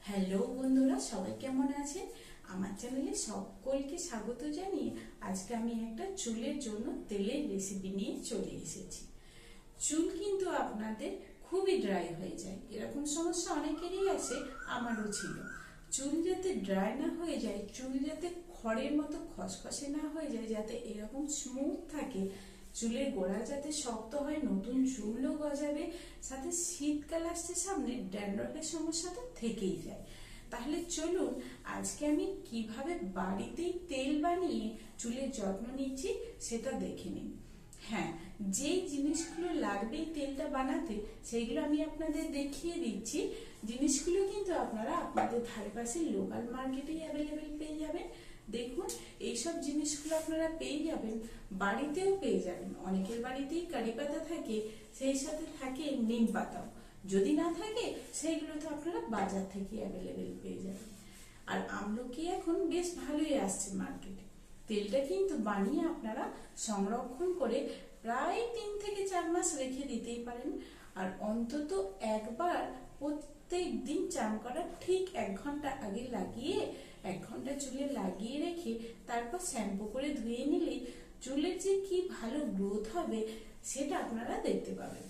Hello বন্ধুরা, সবাই কেমন আছেন? আমার চ্যানেলে সকলকে স্বাগত জানিয়ে আজকে আমি একটা চুলের জন্য তেলের রেসিপি নিয়ে চলে এসেছি। চুল কিন্তু আপনাদের খুবই ড্রাই হয়ে যায়, এরকম সমস্যা অনেকেরই আছে, আমারও ছিল। চুল যাতে ড্রাই না হয়ে যায়, চুল যাতে খড়ের মতো খসখসে না হয়ে যায়, যাতে এরকম স্মুথ থাকে, চুলের গোড়া যাতে শক্ত হয়, নতুন চুলও গজাবে, সাথে শীতকাল আসছে সামনে, ড্যান্ড্রফের সমস্যা তো থেকেই যায়। তাহলে চলুন আজকে আমি কিভাবে বাড়িতেই তেল বানিয়ে চুলের যত্ন নিচ্ছি সেটা দেখে নিন। হ্যাঁ, যেই জিনিসগুলো লাগবে এই তেলটা বানাতে সেইগুলো আমি আপনাদের দেখিয়ে দিচ্ছি। জিনিসগুলো কিন্তু আপনারা আপনাদের ধারে পাশে লোকাল মার্কেটেই অ্যাভেলেবেল পেয়ে যাবেন। দেখুন, এইসব জিনিসগুলো আপনারা পেয়ে যাবেন, বাড়িতেও পেয়ে যাবেন। অনেকের বাড়িতেই কারি পাতা থাকে, সেই সাথে থাকে নিম পাতাও। যদি না থাকে সেইগুলো তো আপনারা বাজার থেকে অ্যাভেলেবেল পেয়ে যাবেন। আর আমলকি এখন বেশ ভালোই আসছে মার্কেটে। তেলটা কিন্তু বানিয়ে আপনারা সংরক্ষণ করে প্রায় 3 থেকে 4 মাস রেখে দিতেই পারেন। আর অন্তত একবার প্রত্যেক দিন চান করার ঠিক 1 ঘন্টা আগে লাগিয়ে 1 ঘন্টা চুলে লাগিয়ে রেখে তারপর শ্যাম্পু করে ধুয়ে নিলেই চুলের যে কি ভালো গ্রোথ হবে সেটা আপনারা দেখতে পাবেন।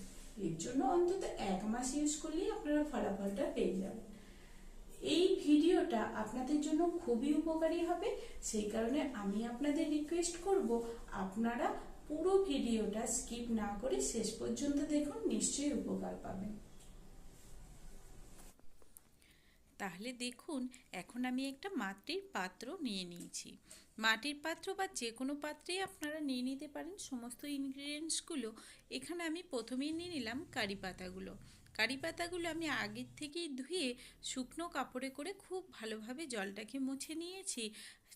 এর জন্য অন্তত 1 মাস ইউজ করলেই আপনারা ফলাফলটা পেয়ে যাবেন। এই ভিডিওটা আপনাদের জন্য খুবই উপকারী হবে, সেই কারণে আমি আপনাদের রিকোয়েস্ট করব আপনারা পুরো ভিডিওটা স্কিপ না করে শেষ পর্যন্ত দেখুন, নিশ্চয়ই উপকার পাবেন। তাহলে দেখুন, এখন আমি একটা মাটির পাত্র নিয়ে নিয়েছি। মাটির পাত্র বা যে কোনো পাত্রেই আপনারা নিয়ে নিতে পারেন সমস্ত ইনগ্রিডিয়েন্টসগুলো। এখানে আমি প্রথমেই নিয়ে নিলাম কারি পাতাগুলো। কারি পাতাগুলো আমি আগের থেকেই ধুয়ে শুকনো কাপড়ে করে খুব ভালোভাবে জলটাকে মুছে নিয়েছি।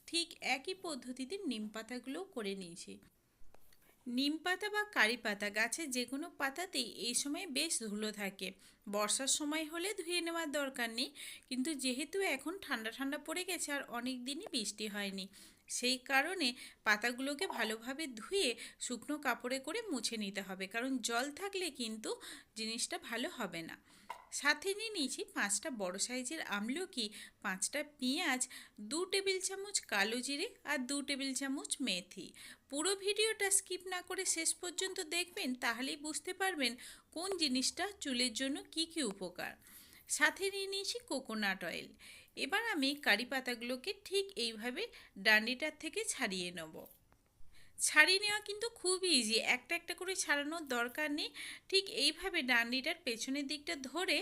ঠিক একই পদ্ধতিতে নিম পাতাগুলোও করে নিয়েছি। নিম পাতা বা কারি পাতা গাছের যে কোনো পাতাতেই এই সময় বেশ ধুলো থাকে। বর্ষার সময় হলে ধুয়ে নেওয়ার দরকার নেই, কিন্তু যেহেতু এখন ঠান্ডা ঠান্ডা পড়ে গেছে আর অনেক দিনই বৃষ্টি হয়নি, সেই কারণে পাতাগুলোকে ভালোভাবে ধুয়ে শুকনো কাপড়ে করে মুছে নিতে হবে, কারণ জল থাকলে কিন্তু জিনিসটা ভালো হবে না। সাথে নিয়ে নিয়েছি 5টা বড় সাইজের আমলকি, 5টা পেঁয়াজ, 2 টেবিল চামচ কালো জিরে আর 2 টেবিল চামচ মেথি। পুরো ভিডিওটা স্কিপ না করে শেষ পর্যন্ত দেখবেন, তাহলেই বুঝতে পারবেন কোন জিনিসটা চুলের জন্য কি কি উপকার। সাথে নিয়ে নিয়েছি কোকোনাট অয়েল। এবার আমি কারি পাতাগুলোকে ঠিক এইভাবে ডান্ডিটার থেকে ছাড়িয়ে নেব। ছাড়িয়ে নেওয়া কিন্তু খুব ইজি, একটা একটা করে ছাড়ানোর দরকার নেই। ঠিক এইভাবে ডান্ডিটার পেছনের দিকটা ধরে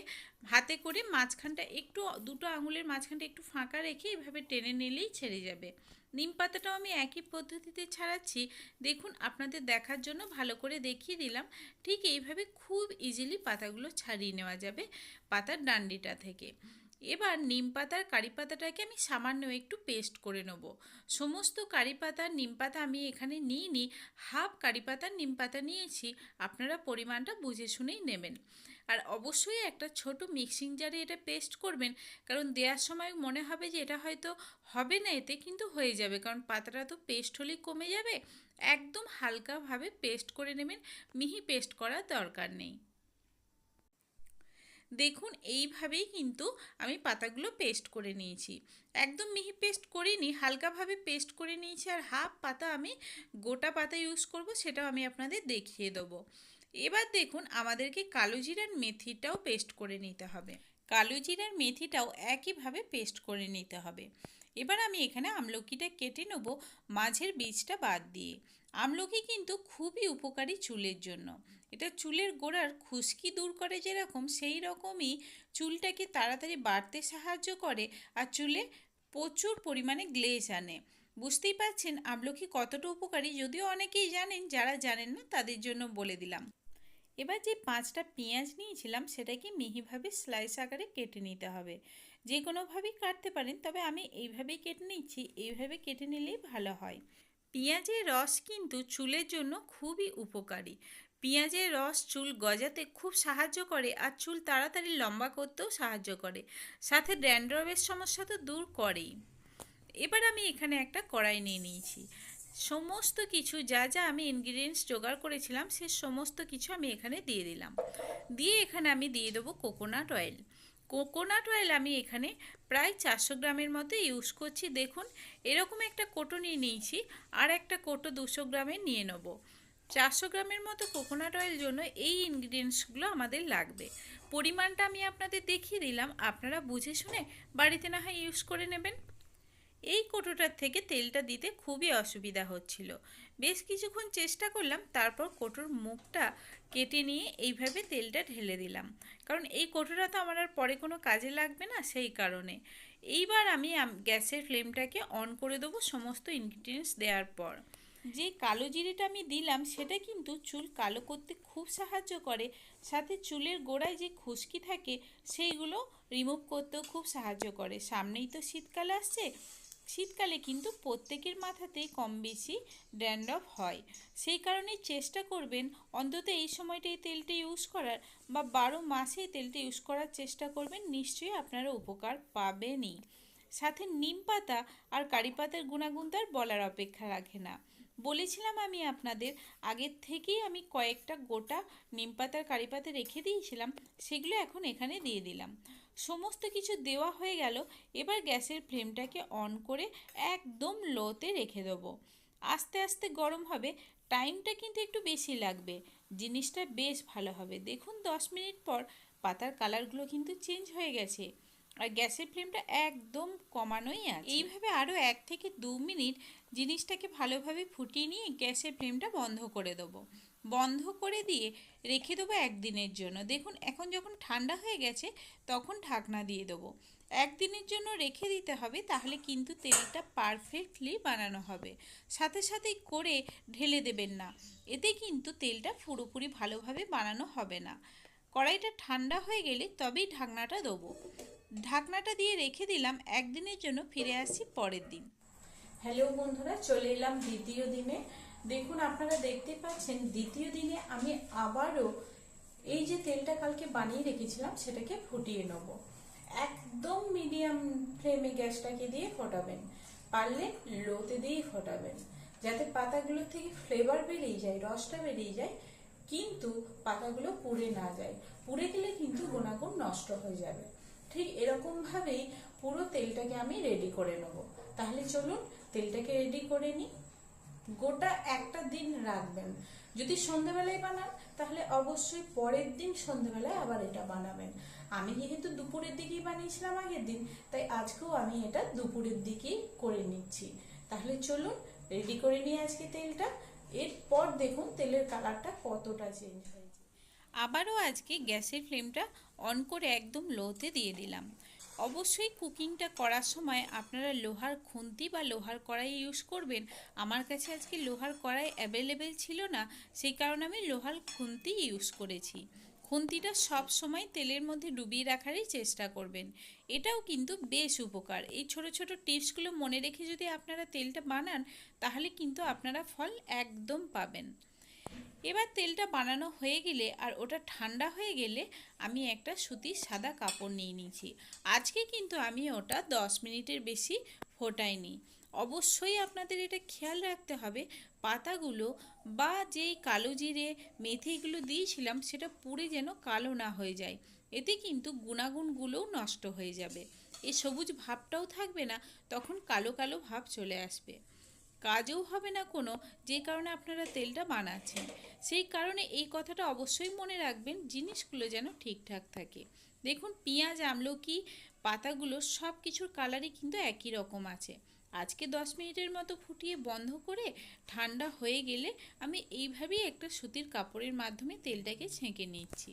হাতে করে মাঝখানটা একটু, দুটো আঙুলের মাঝখানটা একটু ফাঁকা রেখে এইভাবে টেনে নিলেই ছেড়ে যাবে। নিম পাতাটাও আমি একই পদ্ধতিতে ছাড়াচ্ছি। দেখুন, আপনাদের দেখার জন্য ভালো করে দেখিয়ে দিলাম। ঠিক এইভাবে খুব ইজিলি পাতাগুলো ছাড়িয়ে নেওয়া যাবে পাতার ডান্ডিটা থেকে। এবার নিম পাতার কারি পাতাটাকে আমি সামান্য একটু পেস্ট করে নেব। সমস্ত কারি পাতা নিম পাতা আমি এখানে নিইনি, হাফ কারি পাতার নিম পাতা নিয়েছি। আপনারা পরিমাণটা বুঝে শুনেই নেবেন। আর অবশ্যই একটা ছোট মিক্সিং জারে এটা পেস্ট করবেন, কারণ দেওয়ার সময় মনে হবে যে এটা হয়তো হবে না, এতে কিন্তু হয়ে যাবে, কারণ পাতাটা তো পেস্ট হলেই কমে যাবে। একদম হালকাভাবে পেস্ট করে নেবেন, মিহি পেস্ট করার দরকার নেই। দেখুন, এইভাবেই কিন্তু আমি পাতাগুলো পেস্ট করে নিয়েছি। একদম মিহি পেস্ট করিনি, হালকাভাবে পেস্ট করে নিয়েছি। আর হাফ পাতা আমি গোটা পাতা ইউজ করব, সেটাও আমি আপনাদের দেখিয়ে দেবো। এবার দেখুন, আমাদেরকে কালো জিরার মেথিটাও পেস্ট করে নিতে হবে। কালো জিরার মেথিটাও একইভাবে পেস্ট করে নিতে হবে। এবার আমি এখানে আমলকিটা কেটে নেব মাঝের বীজটা বাদ দিয়ে। আমলকি কিন্তু খুবই উপকারী চুলের জন্য। এটা চুলের গোড়ার খুশকি দূর করে যেরকম, সেই রকমই চুলটাকে তাড়াতাড়ি বাড়তে সাহায্য করে আর চুলে প্রচুর পরিমাণে গ্লেজ আনে। বুঝতেই পারছেন আমলকি কতটা উপকারী, যদিও অনেকেই জানেন, যারা জানেন না তাদের জন্য বলে দিলাম। এবার যে 5টা পেঁয়াজ নিয়েছিলাম সেটাকে মিহিভাবে স্লাইস আকারে কেটে নিতে হবে। যে কোনোভাবেই কাটতে পারেন, তবে আমি এইভাবেই কেটে নিচ্ছি। এইভাবে কেটে নিলেই ভালো হয়। পেঁয়াজের রস কিন্তু চুলের জন্য খুবই উপকারী। পেঁয়াজের রস চুল গজাতে খুব সাহায্য করে আর চুল তাড়াতাড়ি লম্বা করতেও সাহায্য করে, সাথে ড্যান্ড্রফের সমস্যা তো দূর করেই। এবার আমি এখানে একটা কড়াই নিয়ে নিয়েছি। সমস্ত কিছু যা যা আমি ইনগ্রিডিয়েন্টস জোগাড় করেছিলাম সে সমস্ত কিছু আমি এখানে দিয়ে দিলাম। দিয়ে এখানে আমি দিয়ে দেবো কোকোনাট অয়েল। কোকোনাট অয়েল আমি এখানে প্রায় 400 গ্রামের মতো ইউজ করছি। দেখুন এরকম একটা কোটো নিয়ে নিয়েছি, আর একটা কোটো 200 গ্রামের নিয়ে নেব। 400 গ্রামের মতো কোকোনাট অয়েল জন্য এই ইনগ্রিডিয়েন্টসগুলো আমাদের লাগবে। পরিমাণটা আমি আপনাদের দেখিয়ে দিলাম, আপনারা বুঝে শুনে বাড়িতে না হয় ইউজ করে নেবেন। এই কোটোটার থেকে তেলটা দিতে খুবই অসুবিধা হচ্ছিল। বেশ কিছুক্ষণ চেষ্টা করলাম, তারপর কোটোর মুখটা কেটে নিয়ে এইভাবে তেলটা ঢেলে দিলাম, কারণ এই কোটোটা তো আমার আর পরে কোনো কাজে লাগবে না, সেই কারণে। এইবার আমি গ্যাসের ফ্লেমটাকে অন করে দেবো সমস্ত ইনগ্রিডিয়েন্টস দেওয়ার পর। যে কালো জিরেটা আমি দিলাম সেটা কিন্তু চুল কালো করতে খুব সাহায্য করে, সাথে চুলের গোড়ায় যে খুশকি থাকে সেইগুলো রিমুভ করতেও খুব সাহায্য করে। সামনেই তো শীতকাল আসছে, শীতকালে কিন্তু প্রত্যেকের মাথাতেই কম বেশি ড্যান্ড্রফ হয়, সেই কারণে চেষ্টা করবেন অন্তত এই সময়টা এই তেলটা ইউজ করার, বা 12 মাসে এই তেলটা ইউজ করার চেষ্টা করবেন, নিশ্চয়ই আপনারা উপকার পাবেনই। সাথে নিম পাতা আর কারি পাতার গুণাগুণ তার বলার অপেক্ষা রাখে না। বলেছিলাম আমি আপনাদের, আগের থেকেই আমি কয়েকটা গোটা নিম পাতার কারি পাতা রেখে দিয়েছিলাম, সেগুলো এখন এখানে দিয়ে দিলাম। সমস্ত কিছু দেওয়া হয়ে গেল। এবার গ্যাসের ফ্লেমটাকে অন করে একদম লোতে রেখে দেবো। আস্তে আস্তে গরম হবে, টাইমটা কিন্তু একটু বেশি লাগবে, জিনিসটা বেশ ভালো হবে। দেখুন 10 মিনিট পর পাতার কালারগুলো কিন্তু চেঞ্জ হয়ে গেছে, আর গ্যাসের ফ্লেমটা একদম কমানোই আছে। এইভাবে আরও 1 থেকে 2 মিনিট জিনিসটাকে ভালোভাবে ফুটিয়ে নিয়ে গ্যাসের ফ্লেমটা বন্ধ করে দেবো। বন্ধ করে দিয়ে রেখে দেবো একদিনের জন্য। দেখুন এখন যখন ঠান্ডা হয়ে গেছে তখন ঢাকনা দিয়ে দেবো। একদিনের জন্য রেখে দিতে হবে, তাহলে কিন্তু তেলটা পারফেক্টলি বানানো হবে। সাথে সাথেই করে ঢেলে দেবেন না, এতে কিন্তু তেলটা পুরোপুরি ভালোভাবে বানানো হবে না। কড়াইটা ঠান্ডা হয়ে গেলে তবেই ঢাকনাটা দেবো। ঢাকনাটা দিয়ে রেখে দিলাম একদিনের জন্য, ফিরে আসছি পরের দিন। হ্যালো বন্ধুরা, চলে এলাম দ্বিতীয় দিনে। দেখুন আপনারা দেখতে পাচ্ছেন দ্বিতীয় দিনে আমি আবারও এই যে তেলটা কালকে বানিয়ে রেখেছিলাম সেটাকে ফুটিয়ে নেব। একদম মিডিয়াম ফ্লেমে গ্যাসটাকে দিয়ে ফোটাবেন, পারলে লোতে দিয়েই ফোটাবেন, যাতে পাতাগুলোর থেকে ফ্লেভার বেরিয়ে যায়, রসটা বেরিয়ে যায়, কিন্তু পাতাগুলো পুড়ে না যায়। পুড়ে গেলে কিন্তু গুণাগুণ নষ্ট হয়ে যাবে। ঠিক এরকম ভাবেই পুরো তেলটাকে আমি রেডি করে নেব। তাহলে চলুন তেলটাকে রেডি করে নিই। গোটা একটা দিন রাখবেন। যদি সন্ধ্যেবেলায় বানান তাহলে অবশ্যই পরের দিন সন্ধ্যেবেলায় আবার এটা বানাবেন। আমি যেহেতু দুপুরের দিকেই বানিয়েছিলাম আগের দিন, তাই আজকেও আমি এটা দুপুরের দিকেই করে নিচ্ছি। তাহলে চলুন রেডি করে নিই আজকে তেলটা। এরপর দেখুন তেলের কালারটা কতটা চেঞ্জ হয়েছে। আবারও আজকে গ্যাসের ফ্লেমটা অন করে একদম লোতে দিয়ে দিলাম। অবশ্যই কুকিংটা করার সময় আপনারা লোহার খুন্তি বা লোহার কড়াই ইউজ করবেন। আমার কাছে আজকে লোহার কড়াই অ্যাভেলেবেল ছিল না, সেই কারণে আমি লোহার খুন্তি ইউজ করেছি। খুন্তিটা সব সময় তেলের মধ্যে ডুবিয়ে রাখারই চেষ্টা করবেন, এটাও কিন্তু বেশ উপকার। এই ছোট ছোট টিপসগুলো মনে রেখে যদি আপনারা তেলটা বানান, তাহলে কিন্তু আপনারা ফল একদম পাবেন। এবার তেলটা বানানো হয়ে গেলে আর ওটা ঠান্ডা হয়ে গেলে আমি একটা সুতির সাদা কাপড় নিয়ে নিয়েছি। আজকে কিন্তু আমি ওটা 10 মিনিটের বেশি ফোটাইনি। অবশ্যই আপনাদের এটা খেয়াল রাখতে হবে, পাতাগুলো বা যেই কালো জিরে মেথিগুলো দিয়েছিলাম সেটা পুড়ে যেন কালো না হয়ে যায়, এতে কিন্তু গুণাগুণগুলোও নষ্ট হয়ে যাবে। এই সবুজ ভাবটাও থাকবে না, তখন কালো কালো ভাব চলে আসবে, কাজও হবে না কোনো, যে কারণে আপনারা তেলটা বানাচ্ছেন। সেই কারণে এই কথাটা অবশ্যই মনে রাখবেন, জিনিসগুলো যেন ঠিকঠাক থাকে। দেখুন পেঁয়াজ, আমলকি, পাতাগুলো সব কিছুর কালারই কিন্তু একই রকম আছে। আজকে 10 মিনিটের মতো ফুটিয়ে বন্ধ করে ঠান্ডা হয়ে গেলে আমি এইভাবেই একটা সুতির কাপড়ের মাধ্যমে তেলটাকে ছেঁকে নিচ্ছি।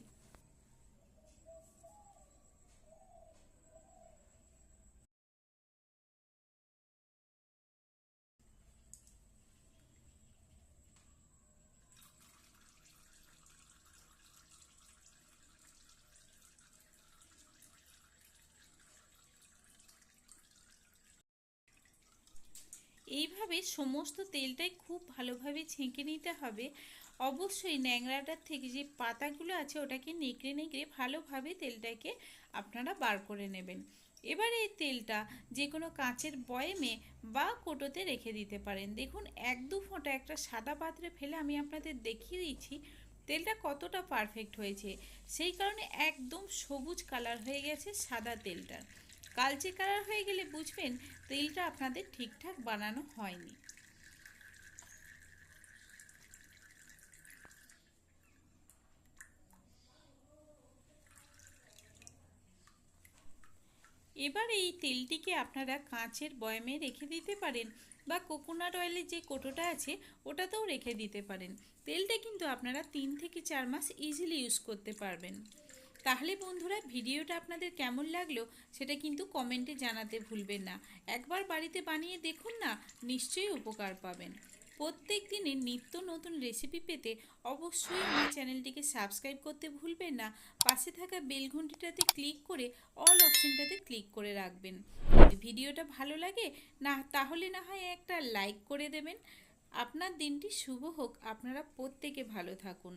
এইভাবে সমস্ত তেলটাই খুব ভালোভাবে ছেঁকে নিতে হবে। অবশ্যই ন্যাংরাটার থেকে যে পাতাগুলো আছে ওটাকে নেকড়ে নেকড়ে ভালোভাবে তেলটাকে আপনারা বার করে নেবেন। এবার এই তেলটা যে কোনো কাঁচের বয়েমে বা কোটোতে রেখে দিতে পারেন। দেখুন 1-2 ফোঁটা একটা সাদা পাত্রে ফেলে আমি আপনাদের দেখিয়ে দিচ্ছি, তেলটা কতটা পারফেক্ট হয়েছে। সেই কারণে একদম সবুজ কালার হয়ে গেছে সাদা তেলটার। কালচে কালার হয়ে গেলে বুঝবেন তেলটা আপনাদের ঠিকঠাক বানানো হয়নি। এবার এই তেলটিকে আপনারা কাঁচের বয়ামে রেখে দিতে পারেন বা কোকোনাট অয়েলের যে কোটোটা আছে ওটাতেও রেখে দিতে পারেন। তেলটা কিন্তু আপনারা 3 থেকে 4 মাস ইজিলি ইউজ করতে পারবেন। তাহলে বন্ধুরা, ভিডিওটা আপনাদের কেমন লাগলো সেটা কিন্তু কমেন্টে জানাতে ভুলবেন না। একবার বাড়িতে বানিয়ে দেখুন না, নিশ্চয়ই উপকার পাবেন। প্রত্যেক দিনের নিত্য নতুন রেসিপি পেতে অবশ্যই আমার চ্যানেলটিকে সাবস্ক্রাইব করতে ভুলবেন না। পাশে থাকা বেল ঘন্টিটাতে ক্লিক করে অল অপশনটাতে ক্লিক করে রাখবেন। যদি ভিডিওটা ভালো লাগে না তাহলে না হয় একটা লাইক করে দেবেন। আপনার দিনটি শুভ হোক। আপনারা প্রত্যেকে ভালো থাকুন।